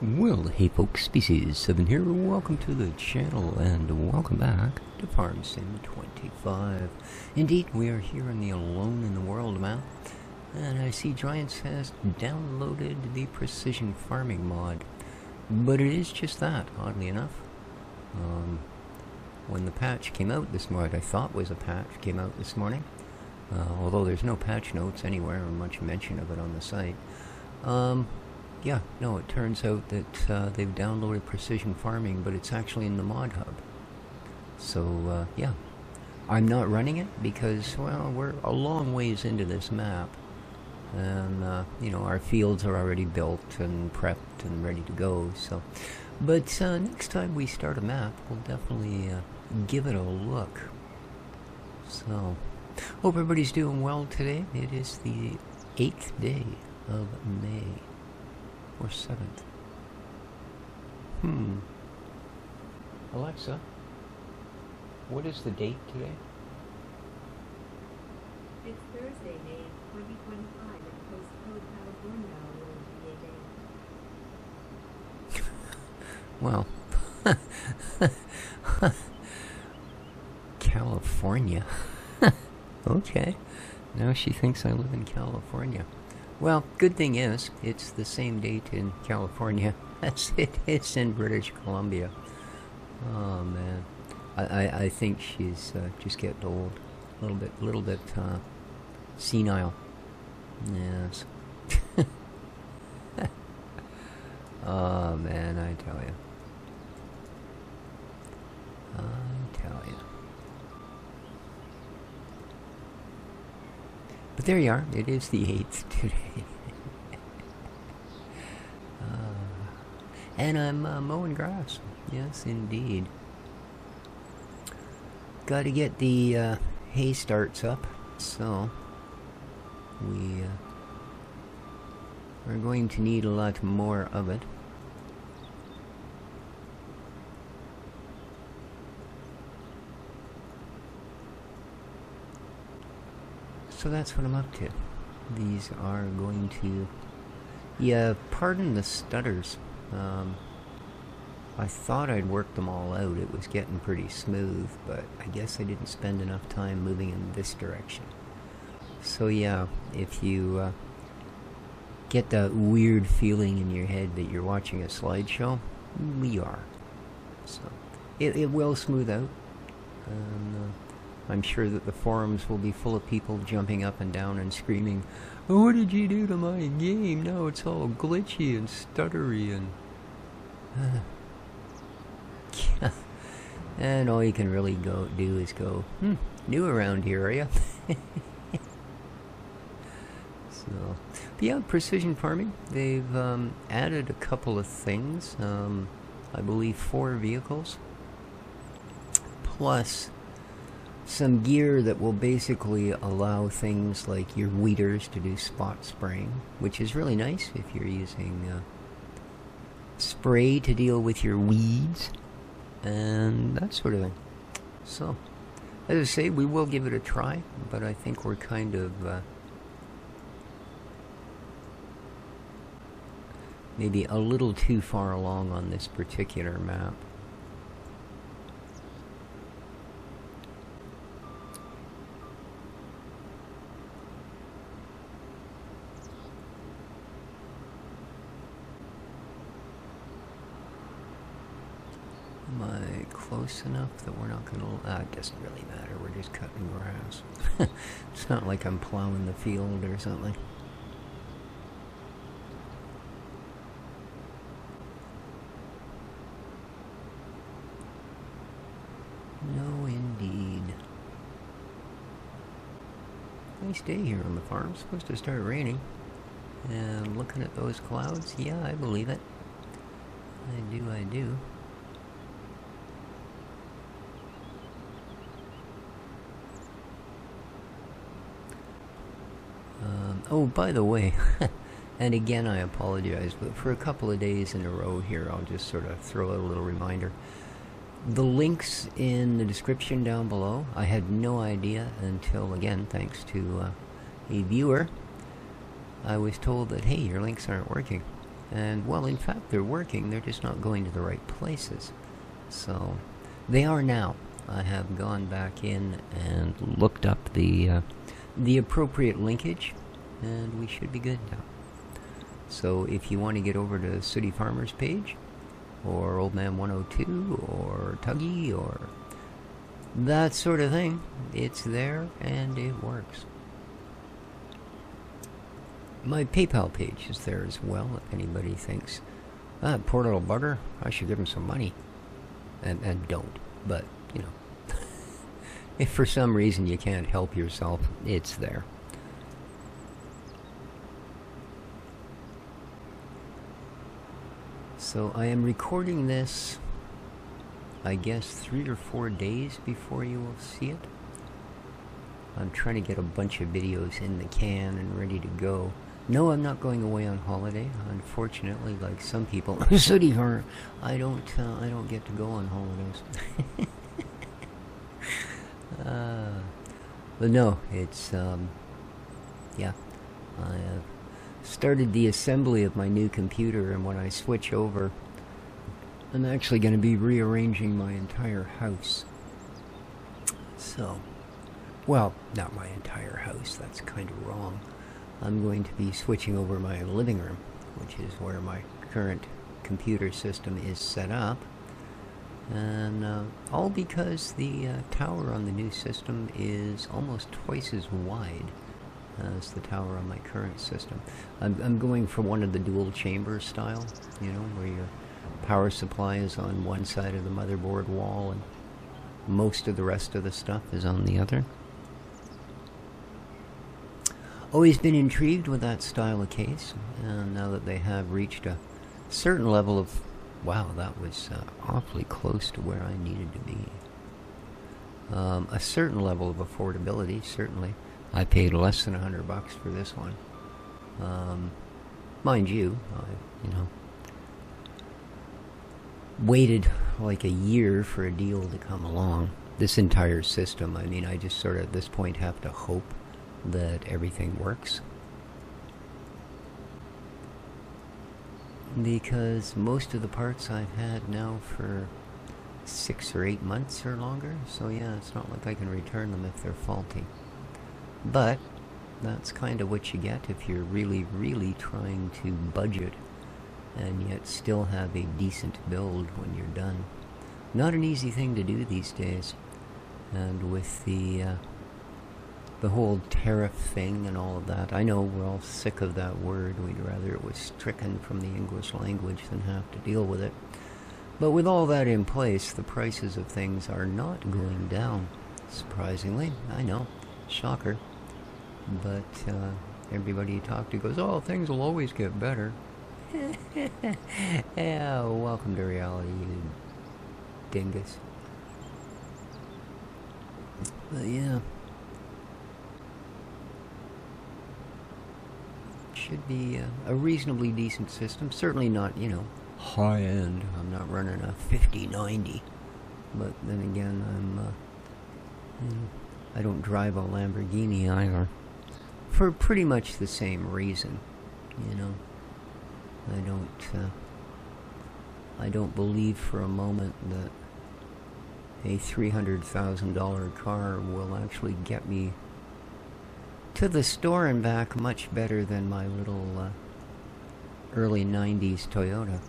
Well, hey folks, Species7 here, welcome to the channel, and welcome back to Farm Sim 25. Indeed, we are here on the Alone in the World map, and I see Giants has downloaded the Precision Farming mod. But it is just that, oddly enough. When the patch came out this morning, I thought was a patch, came out this morning, although there's no patch notes anywhere or much mention of it on the site. Yeah, no, it turns out that they've downloaded Precision Farming, but it's actually in the mod hub. So, yeah. I'm not running it because, well, we're a long ways into this map. And, you know, our fields are already built and prepped and ready to go, so. But next time we start a map, we'll definitely give it a look. So, hope everybody's doing well today. It is the 8th day of May. Or 7th. Alexa, what is the date today? It's Thursday, May 2025, and postcode California will be a day. Well, California. Okay. Now she thinks I live in California. Well, good thing is, it's the same date in California as it is in British Columbia. Oh man, I think she's just getting old, a little bit senile. Yes. Oh man, I tell you. But there you are, it is the 8th today. And I'm mowing grass. Yes, indeed. Got to get the hay starts up, so we're going to need a lot more of it. So that's what I'm up to. These are going to... Yeah, pardon the stutters. I thought I'd worked them all out. It was getting pretty smooth, but I guess I didn't spend enough time moving in this direction. So yeah, if you get that weird feeling in your head that you're watching a slideshow, we are. So it will smooth out. And, I'm sure that the forums will be full of people jumping up and down and screaming, "Oh, what did you do to my game? Now it's all glitchy and stuttery and..." And all you can really do is go, new around here, are you? So, but yeah, Precision Farming, they've added a couple of things. I believe 4 vehicles. Plus some gear that will basically allow things like your weeders to do spot spraying, which is really nice if you're using spray to deal with your weeds and that sort of thing. So, as I say, we will give it a try, but I think we're kind of maybe a little too far along on this particular map. Am I close enough that we're not gonna... it doesn't really matter, we're just cutting grass. It's not like I'm plowing the field or something. No, indeed. Nice day here on the farm. It's supposed to start raining. And looking at those clouds, yeah, I believe it. I do. Oh, by the way, and again I apologize, but for a couple of days in a row here, I'll just sort of throw out a little reminder. The links in the description down below, I had no idea until, again, thanks to a viewer, I was told that, hey, your links aren't working. And, well, in fact, they're working. They're just not going to the right places. So, they are now. I have gone back in and looked up the appropriate linkage, and we should be good now. So, if you want to get over to Sooty Farmer's page, or Old Man 102, or Tuggy, or that sort of thing, it's there and it works. My PayPal page is there as well, if anybody thinks, poor little bugger, I should give him some money. And don't. But, you know, if for some reason you can't help yourself, it's there. So I am recording this, I guess, 3 or 4 days before you will see it. I'm trying to get a bunch of videos in the can and ready to go. No, I'm not going away on holiday. Unfortunately, like some people, Sooty Farmer, I don't get to go on holidays. But no, it's yeah. I have started the assembly of my new computer, and when I switch over, I'm actually going to be rearranging my entire house. So, well, not my entire house. That's kind of wrong. I'm going to be switching over my living room, which is where my current computer system is set up. And all because the tower on the new system is almost twice as wide as the tower on my current system. I'm going for one of the dual chamber style, you know, where your power supply is on one side of the motherboard wall and most of the rest of the stuff is on the other. Always been intrigued with that style of case, and now that they have reached a certain level of, wow, that was awfully close to where I needed to be. A certain level of affordability, certainly. I paid less than $100 for this one. Mind you, I, waited like a year for a deal to come along. This entire system, I mean, I just sort of at this point have to hope that everything works. Because most of the parts I've had now for 6 or 8 months or longer, so yeah, it's not like I can return them if they're faulty. But that's kind of what you get if you're really, really trying to budget and yet still have a decent build when you're done. Not an easy thing to do these days. And with the whole tariff thing and all of that, I know we're all sick of that word. We'd rather it was stricken from the English language than have to deal with it. But with all that in place, the prices of things are not going down, surprisingly. I know, shocker. But everybody you talk to goes, oh, things will always get better. Yeah, welcome to reality, you dingus. But yeah. Should be a reasonably decent system. Certainly not, high end. I'm not running a 5090. But then again, I don't drive a Lamborghini either. For pretty much the same reason, I don't believe for a moment that a $300,000 car will actually get me to the store and back much better than my little early 90s Toyota.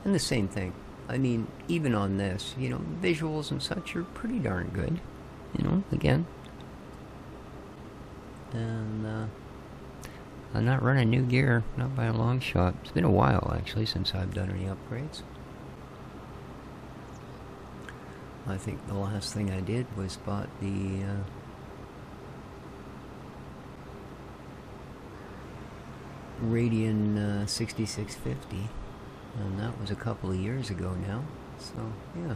And the same thing. I mean, even on this, visuals and such are pretty darn good. Again. And I'm not running new gear, not by a long shot. It's been a while, actually, since I've done any upgrades. I think the last thing I did was bought the Radeon 6650, and that was a couple of years ago now, so yeah.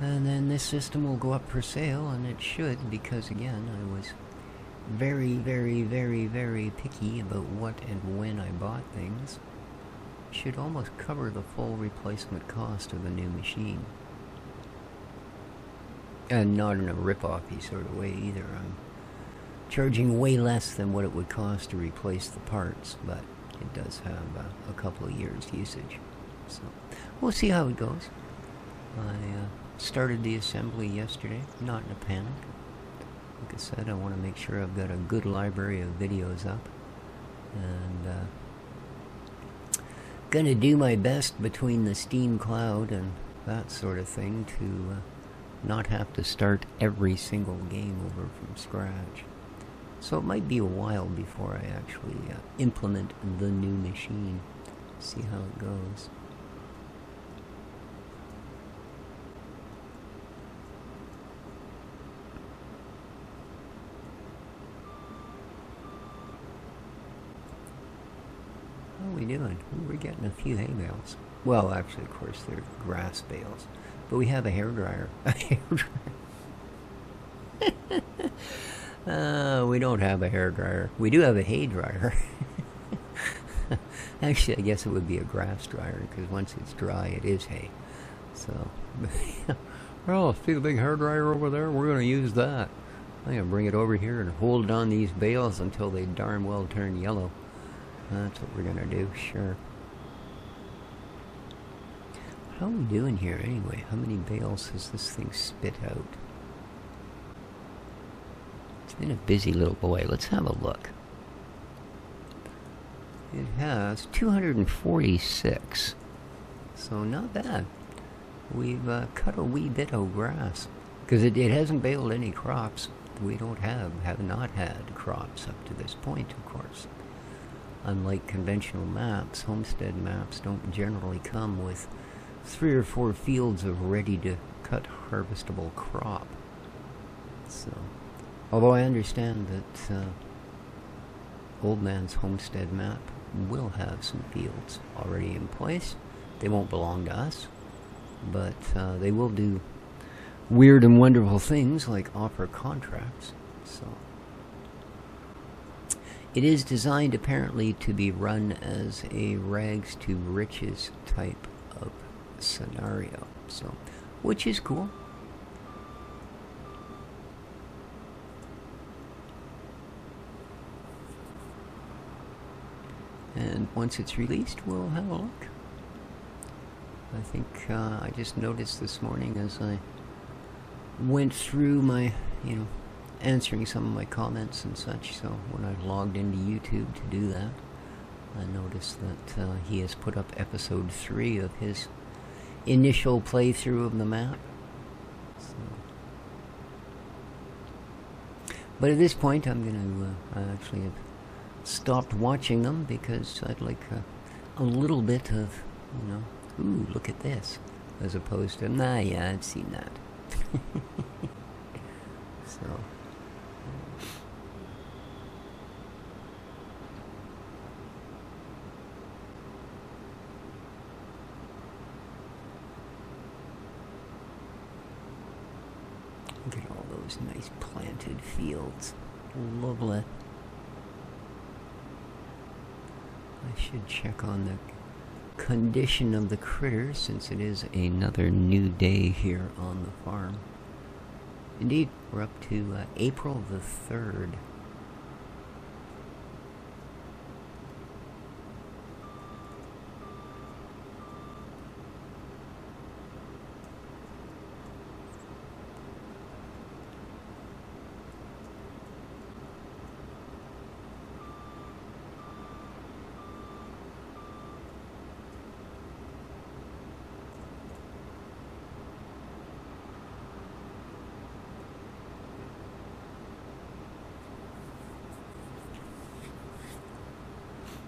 And then this system will go up for sale, and it should, because again, I was very, very, very, very picky about what and when I bought things. Should almost cover the full replacement cost of a new machine. And not in a rip-offy sort of way either. charging way less than what it would cost to replace the parts, but it does have a couple of years usage. So we'll see how it goes. I started the assembly yesterday, not in a panic. Like I said, I want to make sure I've got a good library of videos up, and gonna do my best between the Steam Cloud and that sort of thing to not have to start every single game over from scratch. So it might be a while before I actually implement the new machine. See how it goes. How are we doing? We're getting a few hay bales. Well, actually, of course, they're grass bales. But we have a hairdryer. A hairdryer. We don't have a hairdryer. We do have a hay dryer. Actually, I guess it would be a grass dryer, because once it's dry, it is hay. So, well, see the big hairdryer over there? We're going to use that. I'm going to bring it over here and hold on these bales until they darn well turn yellow. That's what we're going to do, sure. How are we doing here anyway? How many bales has this thing spit out? It's been a busy little boy. Let's have a look. It has 246. So not bad. We've cut a wee bit of grass. Because it hasn't baled any crops. We have not had crops up to this point, of course. Unlike conventional maps, homestead maps don't generally come with 3 or 4 fields of ready-to-cut harvestable crop. So, although I understand that Old Man's homestead map will have some fields already in place. They won't belong to us, but they will do weird and wonderful things like offer contracts. So, it is designed apparently to be run as a rags to riches type of scenario, so, which is cool. And once it's released, we'll have a look. I think I just noticed this morning as I went through my, answering some of my comments and such, so when I logged into YouTube to do that, I noticed that he has put up episode 3 of his initial playthrough of the map. So. But at this point, I'm going to actually have stopped watching them because I'd like a little bit of, ooh, look at this, as opposed to, nah, yeah, I've seen that. So. Look at all those nice planted fields. Lovely. I should check on the condition of the critters since it is another new day here on the farm. Indeed, we're up to April the 3rd.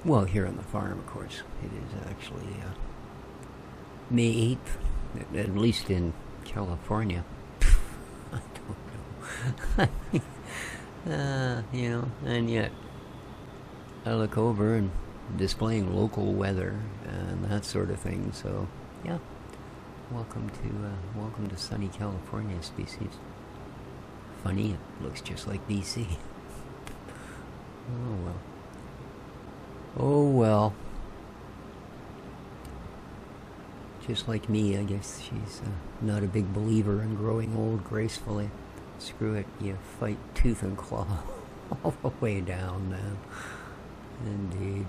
Well, here on the farm, of course, it is actually May 8th, at least in California. I don't know. And yet I look over and displaying local weather and that sort of thing. So, yeah, welcome to sunny California, species. Funny, it looks just like BC. Oh well. Oh well. Just like me, I guess she's not a big believer in growing old gracefully. Screw it, you fight tooth and claw. All the way down, man. Indeed.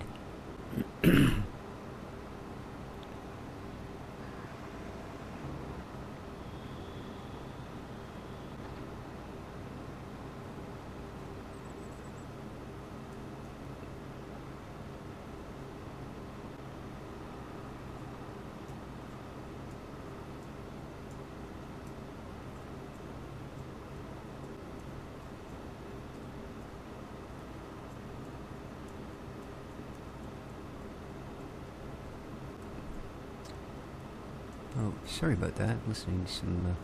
Oh, sorry about that. Listening to some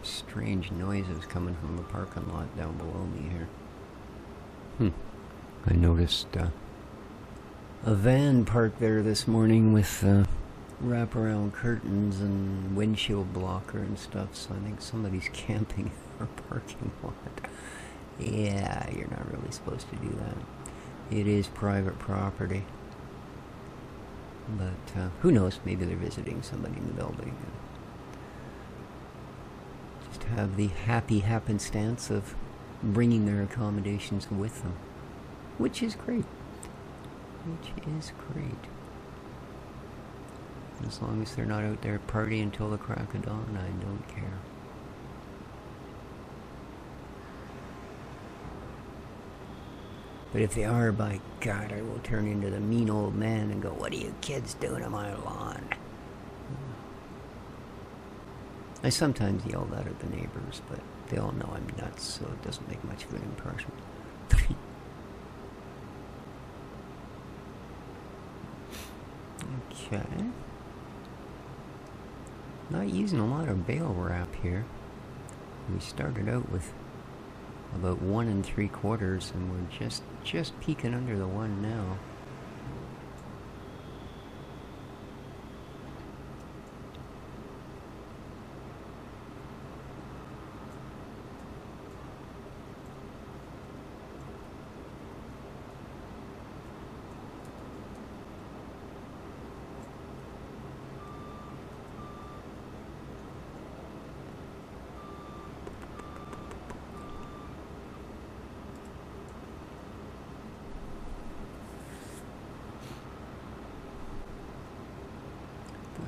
strange noises coming from the parking lot down below me here. I noticed a van parked there this morning with wraparound curtains and windshield blocker and stuff, so I think somebody's camping in our parking lot. Yeah, you're not really supposed to do that. It is private property. But who knows, maybe they're visiting somebody in the building. Just have the happy happenstance of bringing their accommodations with them. Which is great. Which is great. As long as they're not out there partying until the crack of dawn, I don't care. But if they are, by God, I will turn into the mean old man and go, "What are you kids doing on my lawn?" I sometimes yell that at the neighbors, but they all know I'm nuts, so it doesn't make much of an impression. Okay. Not using a lot of bale wrap here. We started out with about 1 3/4, and we're just peeking under the 1 now.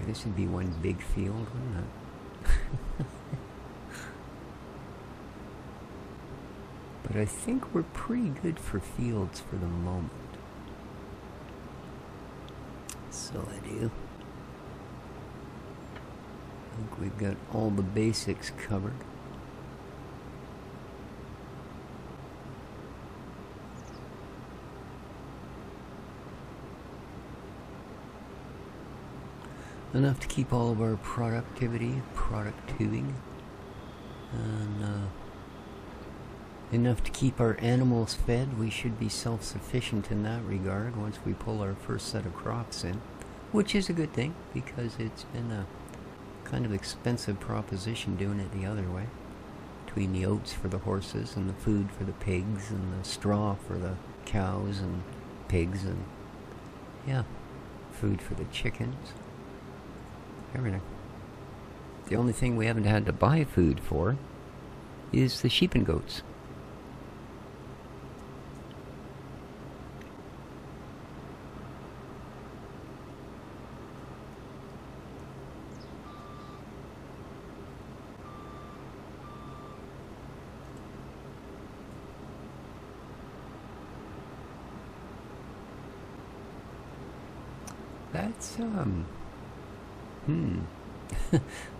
This would be one big field, wouldn't it? But I think we're pretty good for fields for the moment. So I do. I think we've got all the basics covered. Enough to keep all of our productivity productiving, and enough to keep our animals fed. We should be self-sufficient in that regard once we pull our first set of crops in, which is a good thing because it's been a kind of expensive proposition doing it the other way, between the oats for the horses and the food for the pigs and the straw for the cows and pigs and, yeah, food for the chickens. Everything. The only thing we haven't had to buy food for is the sheep and goats. That's, I'm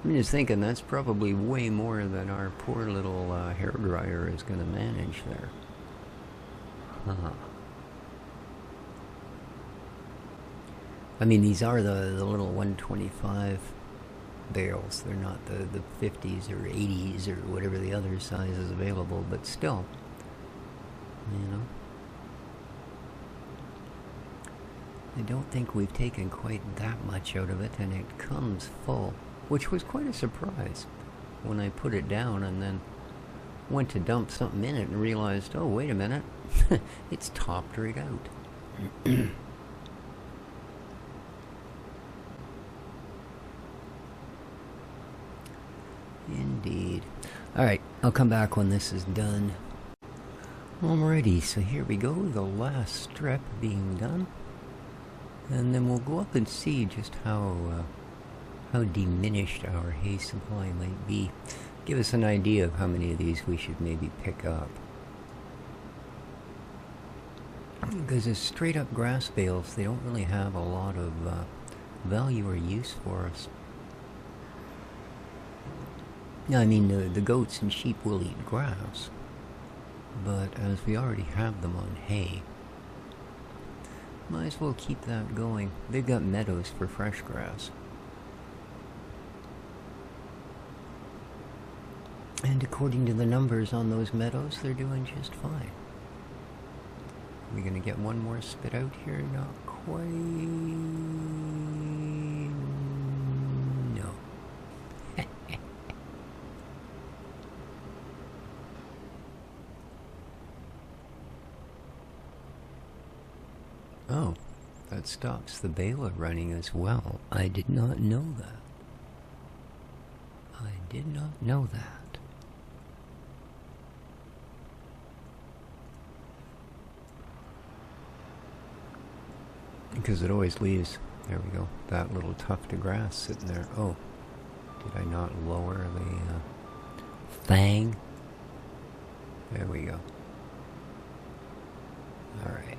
just thinking that's probably way more than our poor little hairdryer is going to manage there. I mean, these are the little 125 bales. They're not the 50s or 80s or whatever the other size is available, but still, you know. I don't think we've taken quite that much out of it, and it comes full, which was quite a surprise when I put it down and then went to dump something in it and realized, oh, wait a minute, it's topped right out. Indeed. Alright, I'll come back when this is done. Alrighty, so here we go, the last strip being done. And then we'll go up and see just how diminished our hay supply might be. Give us an idea of how many of these we should maybe pick up. Because as straight up grass bales, they don't really have a lot of value or use for us. I mean, the goats and sheep will eat grass, but as we already have them on hay, might as well keep that going. They've got meadows for fresh grass. And according to the numbers on those meadows, they're doing just fine. Are we going to get one more spit out here? Not quite. No. Oh, that stops the baler running as well. I did not know that. I did not know that. Because it always leaves, there we go, that little tuft of grass sitting there. Oh, did I not lower the thing? There we go. Alright.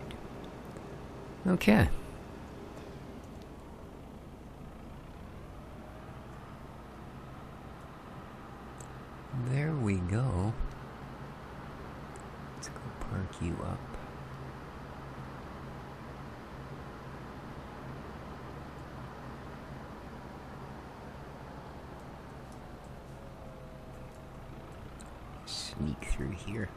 Okay. There we go. Let's go park you up. Sneak through here.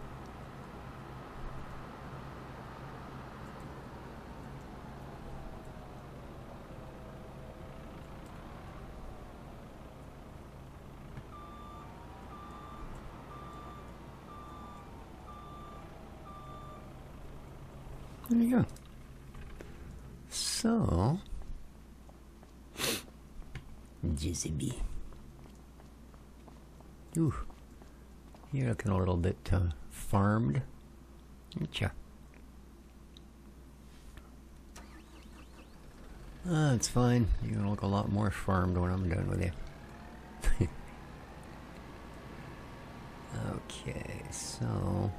There you go. So, Jizzy. Ooh. You're looking a little bit farmed, aren't ya? That's fine. You're gonna look a lot more farmed when I'm done with you. Okay, so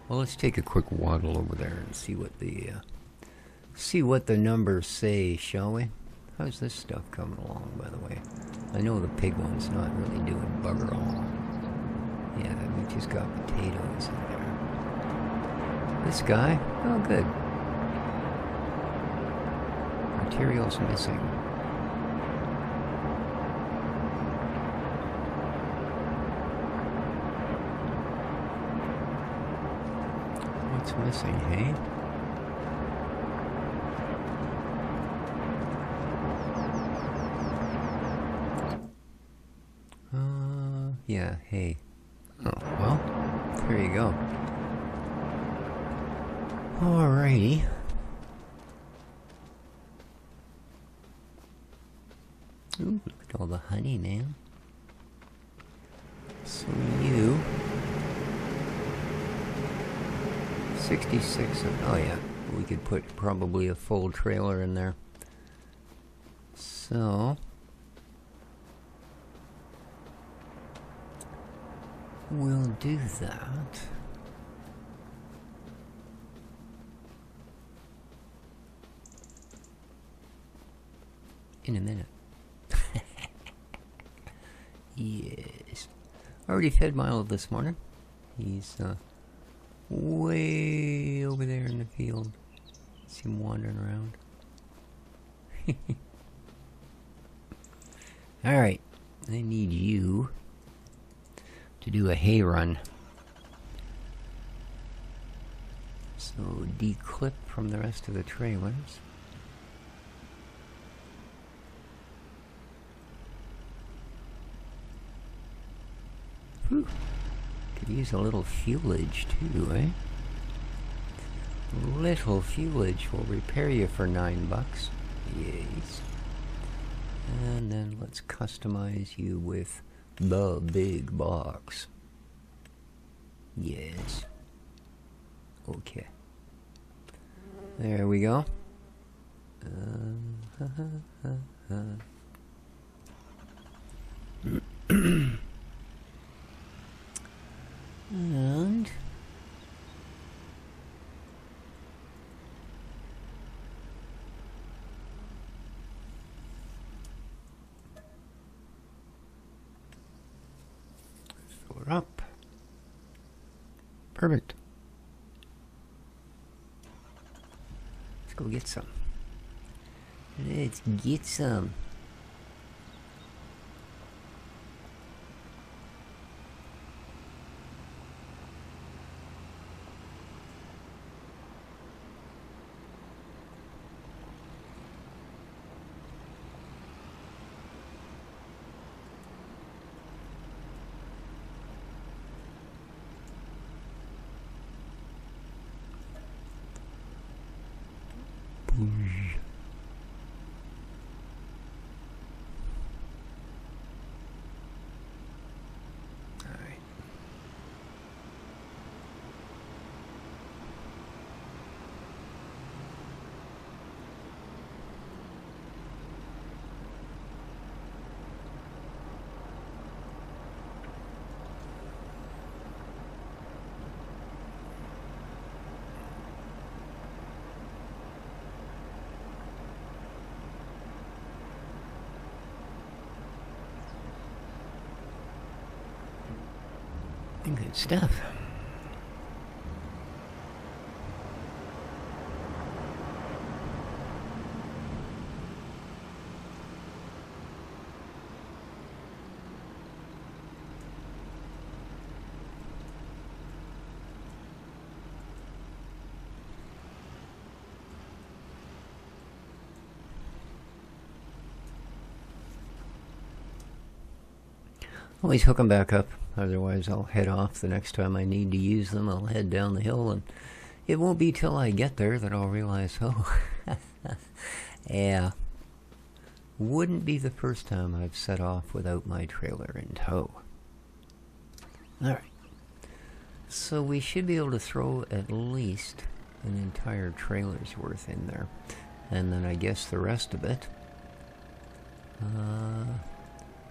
well, let's take a quick waddle over there and see what the numbers say, shall we? How's this stuff coming along, by the way? I know the pig one's not really doing bugger all. Yeah, we just got potatoes in there. This guy? Oh, good. Materials missing. What's missing, hey? Yeah, hey. Oh, well, there you go. Alrighty. Ooh, look at all the honey, man. So you... 66 of... Oh yeah, we could put probably a full trailer in there. So... we'll do that. In a minute. Yes. Already fed Milo this morning. He's way over there in the field. See him wandering around. Alright. I need you to do a hay run. So declip from the rest of the trailers. Whew. Could use a little fuelage too, eh? Little fuelage will repair you for $9. Yes. And then let's customize you with The big box. Yes. Okay. There we go. And fill her up. Perfect. Let's go get some. Let's get some. Good stuff. Always hook them back up, otherwise I'll head off. The next time I need to use them, I'll head down the hill, and it won't be till I get there that I'll realize, oh, yeah, wouldn't be the first time I've set off without my trailer in tow. Alright, so we should be able to throw at least an entire trailer's worth in there, and then I guess the rest of it,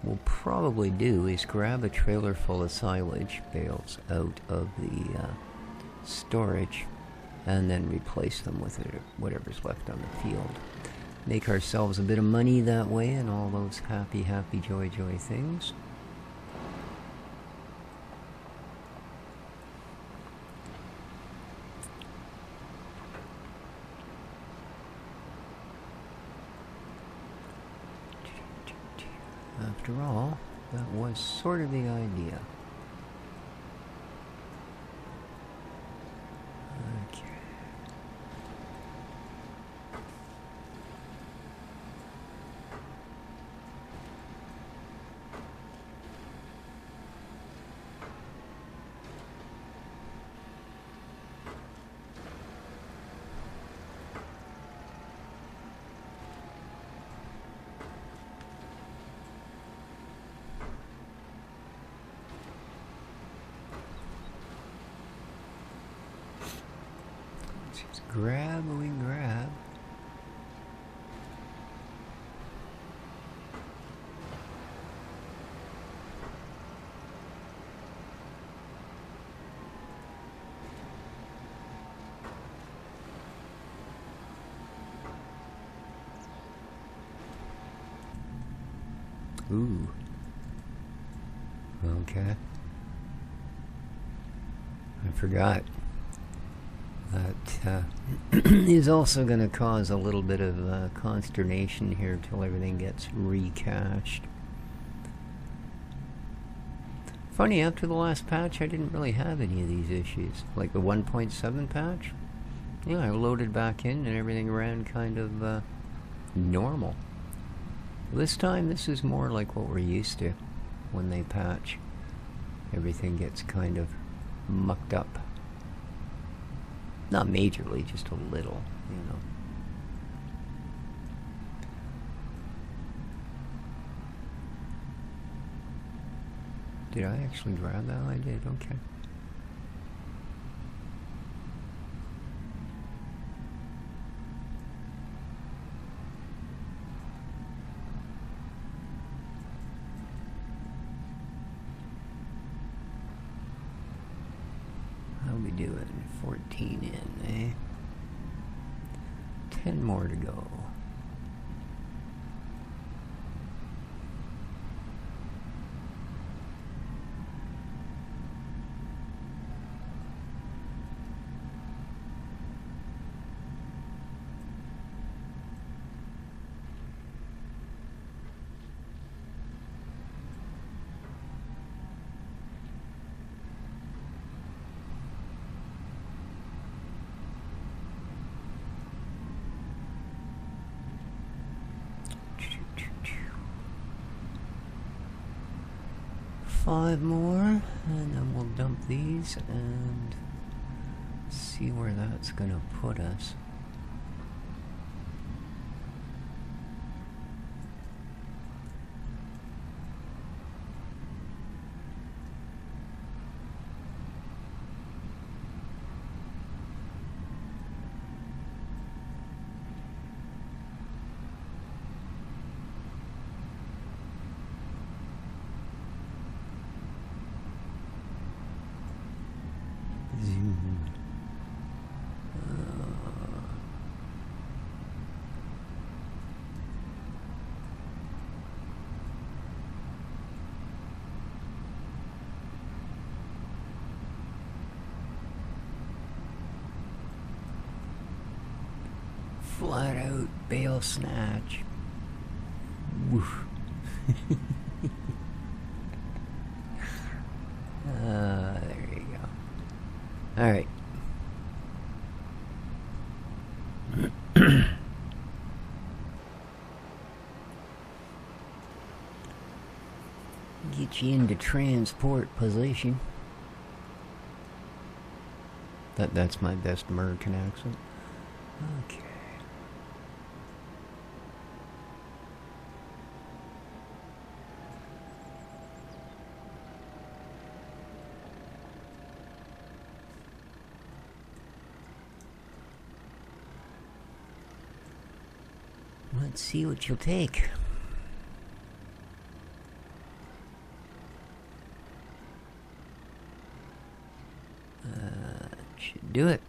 we'll probably do is grab a trailer full of silage bales out of the storage and then replace them with whatever's left on the field. Make ourselves a bit of money that way and all those happy, happy, joy, joy things. After all, that was sort of the idea. Okay. Grab, we grab. Ooh. Okay. I forgot. That is also going to cause a little bit of consternation here till everything gets recached. Funny, after the last patch, I didn't really have any of these issues. Like the 1.7 patch, yeah, I loaded back in and everything ran kind of normal. This time, this is more like what we're used to when they patch. Everything gets kind of mucked up. Not majorly, just a little, you know. Did I actually grab that? I did, okay. How we doing? 14 in, eh? 10 more to go. Five more, and then we'll dump these and see where that's gonna put us. Flat out bail snatch. Woof. There you go. Alright. Get you into transport position. That's my best American accent. Okay. Let's see what you'll take. Should do it.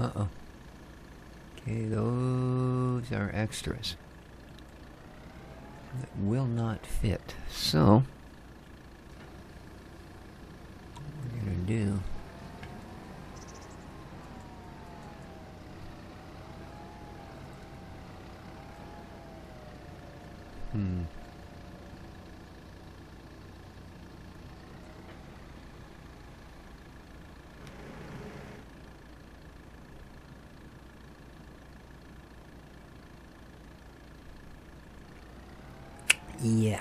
Uh-oh. Okay, those are extras that will not fit. So, what we're gonna do... Yeah.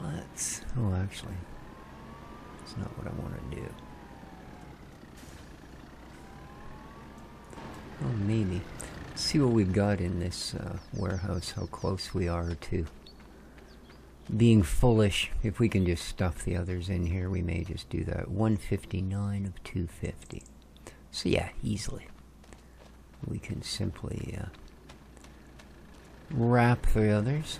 Let's... Oh, actually, that's not what I want to do. Oh, maybe. Let's see what we've got in this warehouse, how close we are to being fullish. If we can just stuff the others in here, we may just do that. 159 of 250. So yeah, easily. We can simply wrap the others.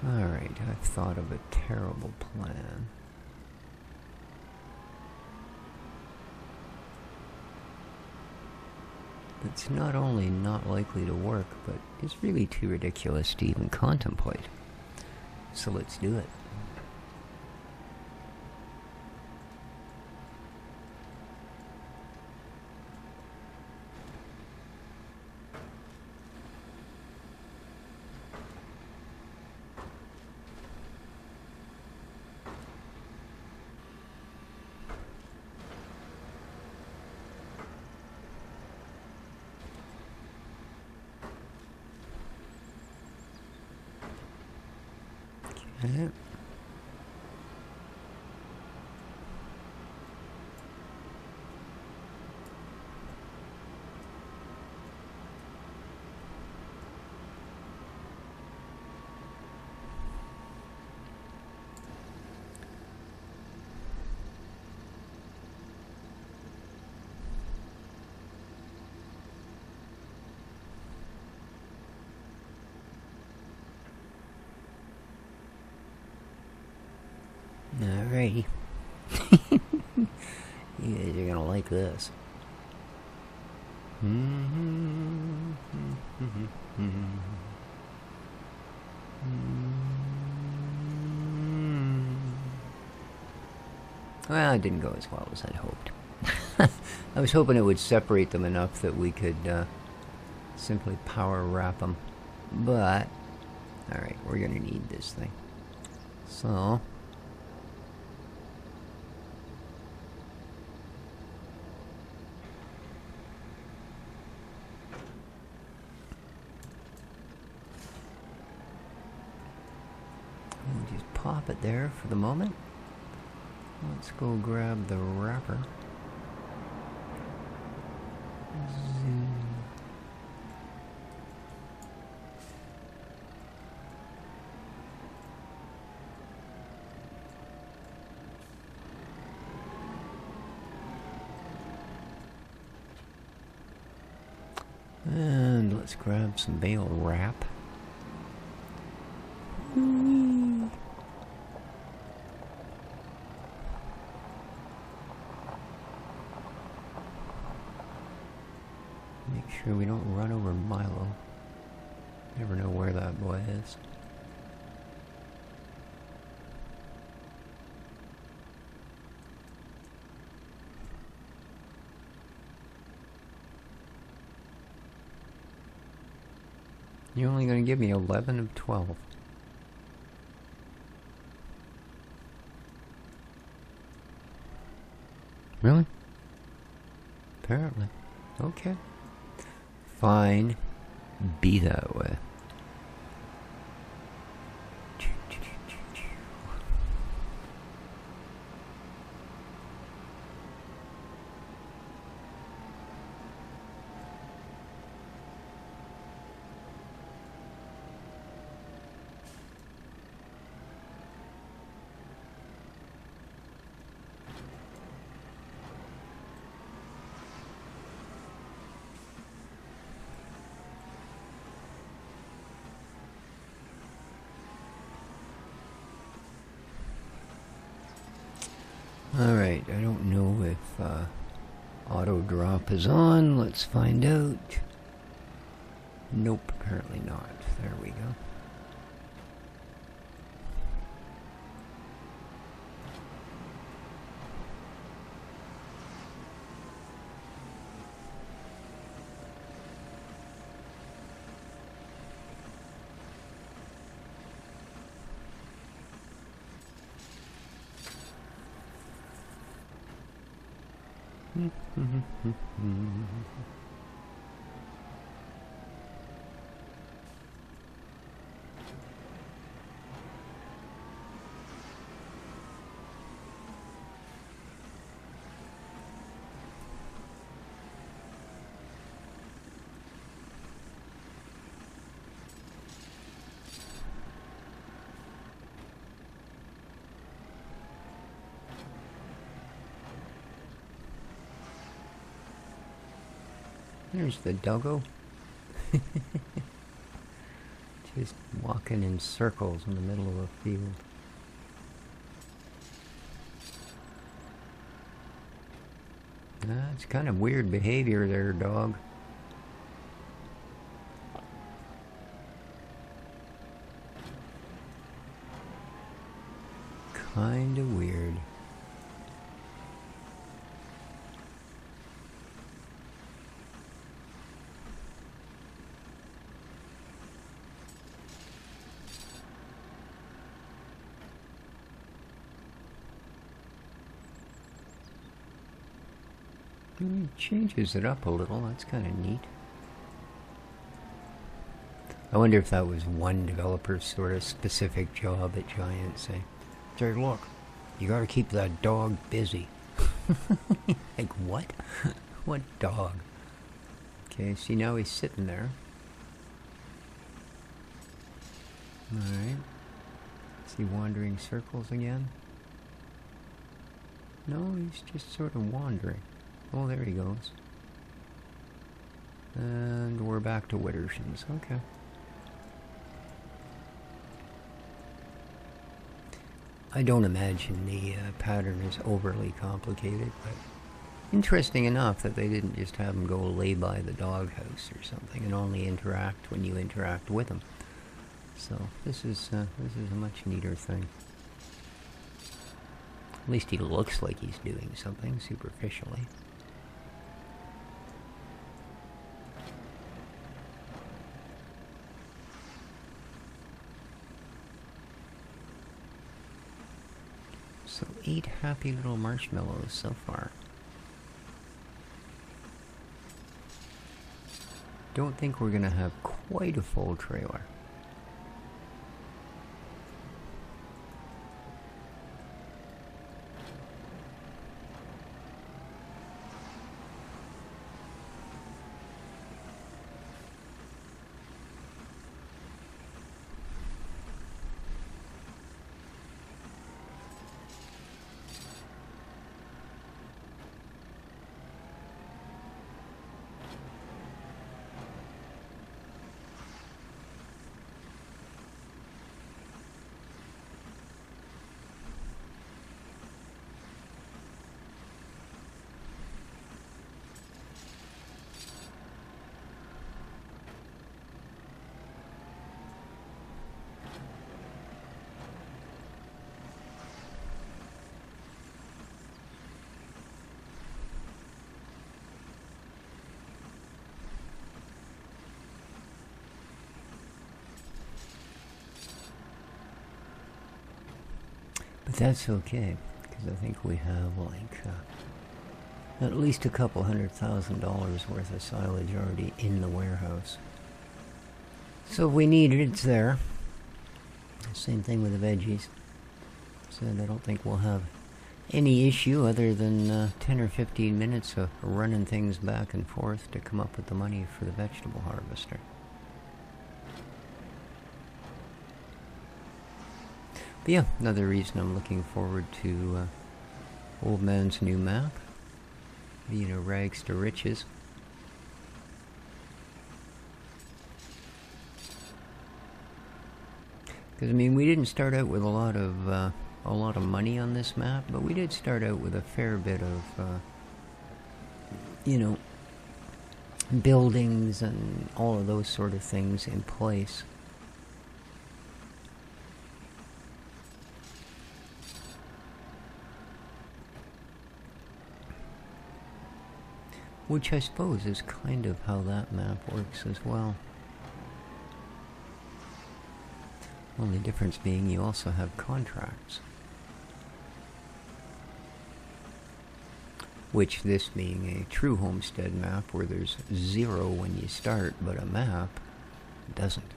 Alright, I've thought of a terrible plan. It's not only not likely to work, but it's really too ridiculous to even contemplate. So let's do it. Yeah. Alrighty. You guys are gonna like this. Well, it didn't go as well as I'd hoped. I was hoping it would separate them enough that we could simply power wrap them. But, alright, we're gonna need this thing. So, we'll just pop it there for the moment. Let's go grab the wrapper. Zoom. And let's grab some bale wrap. Make sure we don't run over Milo. Never know where that boy is. You're only going to give me 11 of 12. Really? Apparently. Okay. Fine. Be that way. Alright, I don't know if auto drop is on. Let's find out. Nope, apparently not. There we go. There's the doggo. Just walking in circles in the middle of a field. That's kind of weird behavior there, dog. Kind of weird. It changes it up a little. That's kind of neat. I wonder if that was one developer's sort of specific job at Giant, say, "Say, look, you gotta keep that dog busy." Like, what? What dog? Okay, see, now he's sitting there. Alright. Is he wandering circles again? No, he's just sort of wandering. Oh, there he goes. And we're back to Witterson's. Okay. I don't imagine the pattern is overly complicated, but interesting enough that they didn't just have him go lay by the doghouse or something and only interact when you interact with him. So this is a much neater thing. At least he looks like he's doing something superficially. So 8 happy little marshmallows so far. Don't think we're gonna have quite a full trailer. But that's okay, because I think we have like at least a couple $100,000 worth of silage already in the warehouse. So if we need it, it's there. Same thing with the veggies. So I don't think we'll have any issue other than 10 or 15 minutes of running things back and forth to come up with the money for the vegetable harvester. But yeah, another reason I'm looking forward to Old Man's new map, being a rags to riches. Because I mean, we didn't start out with a lot of money on this map, but we did start out with a fair bit of, you know, buildings and all of those sort of things in place. Which I suppose is kind of how that map works as well. Only difference being you also have contracts. Which, this being a true homestead map where there's 0 when you start, but a map doesn't.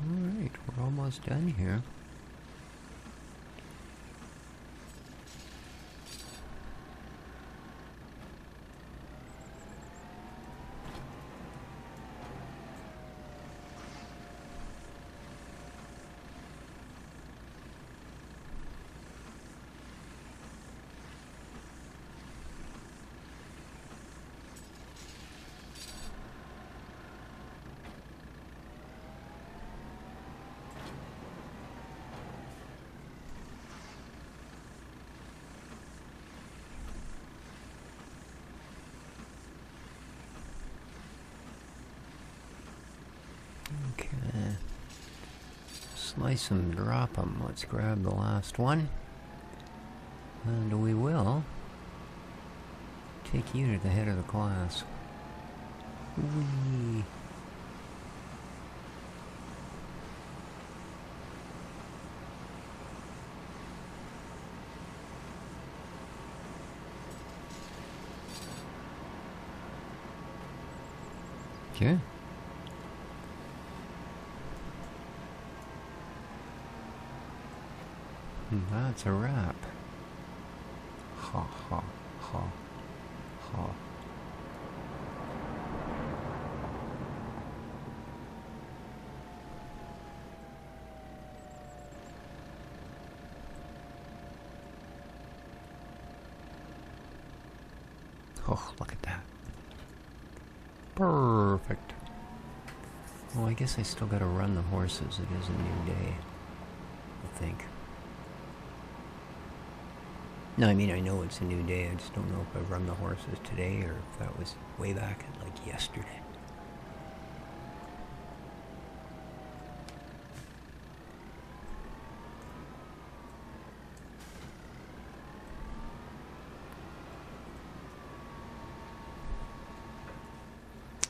Alright, we're almost done here. slice them, drop them. Let's grab the last one. And we will take you to the head of the class. Whee! Okay. That's a wrap. Ha ha ha ha. Oh, look at that. Perfect. Well, I guess I still gotta run the horses. It is a new day, I think. No, I mean, I know it's a new day. I just don't know if I've run the horses today or if that was way back like yesterday.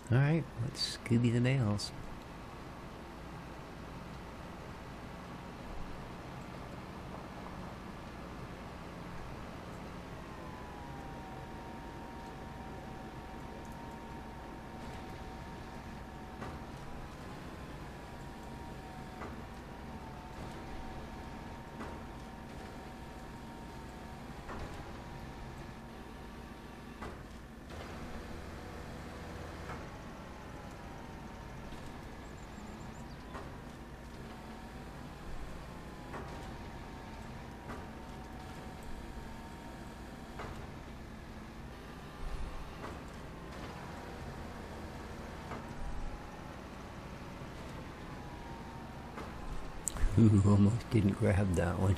Alright, let's Scooby the bales. Ooh, almost didn't grab that one.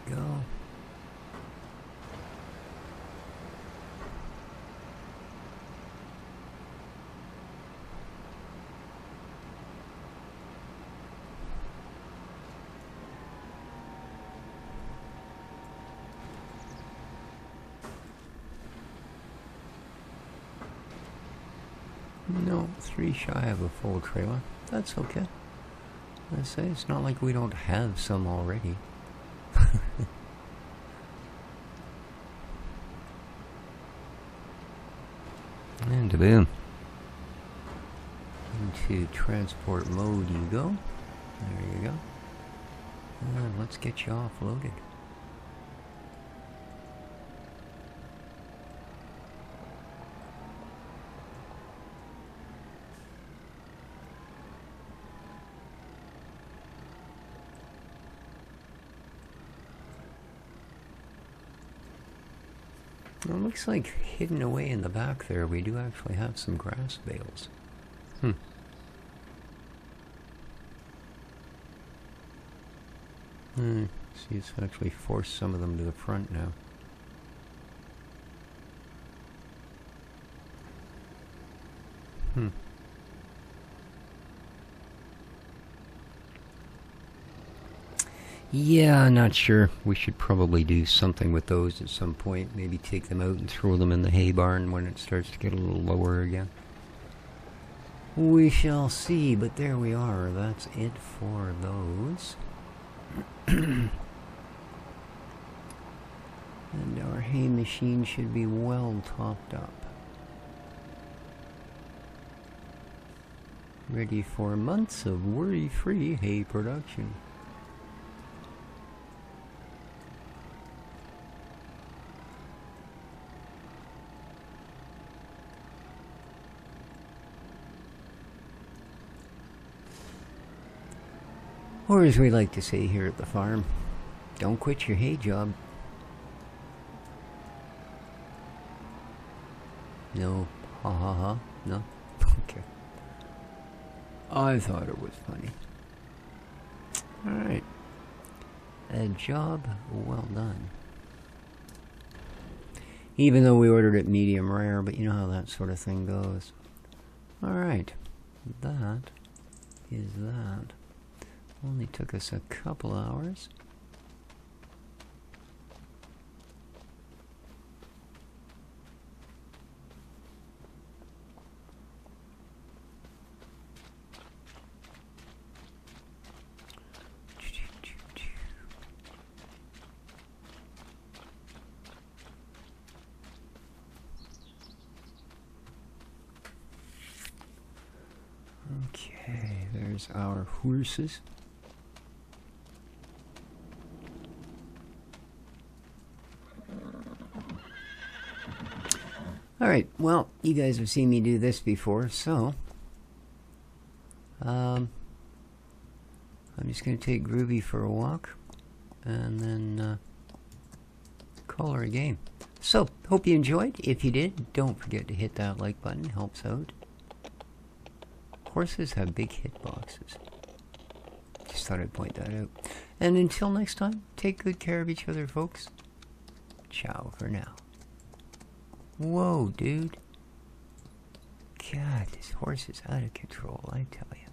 Go. No, 3 shy of a full trailer. That's okay. I say it's not like we don't have some already. And boom. Into transport mode you go. There you go. And let's get you offloaded. Well, it looks like hidden away in the back there we do actually have some grass bales. See, it's actually forced some of them to the front now. Yeah, not sure. We should probably do something with those at some point. Maybe take them out and throw them in the hay barn when it starts to get a little lower again. We shall see, but there we are. That's it for those. And our hay machine should be well topped up. Ready for months of worry-free hay production. Or as we like to say here at the farm, don't quit your hay job. No, ha ha ha, no? Okay. I thought it was funny. Alright. A job well done. Even though we ordered it medium rare, but you know how that sort of thing goes. Alright. That is that. Only took us a couple hours. Okay, there's our horses. Alright, well, you guys have seen me do this before, so I'm just going to take Groovy for a walk and then call her a game. So, hope you enjoyed. If you did, don't forget to hit that like button. It helps out. Horses have big hitboxes. Just thought I'd point that out. And until next time, take good care of each other, folks. Ciao for now. Whoa, dude. God, this horse is out of control, I tell you.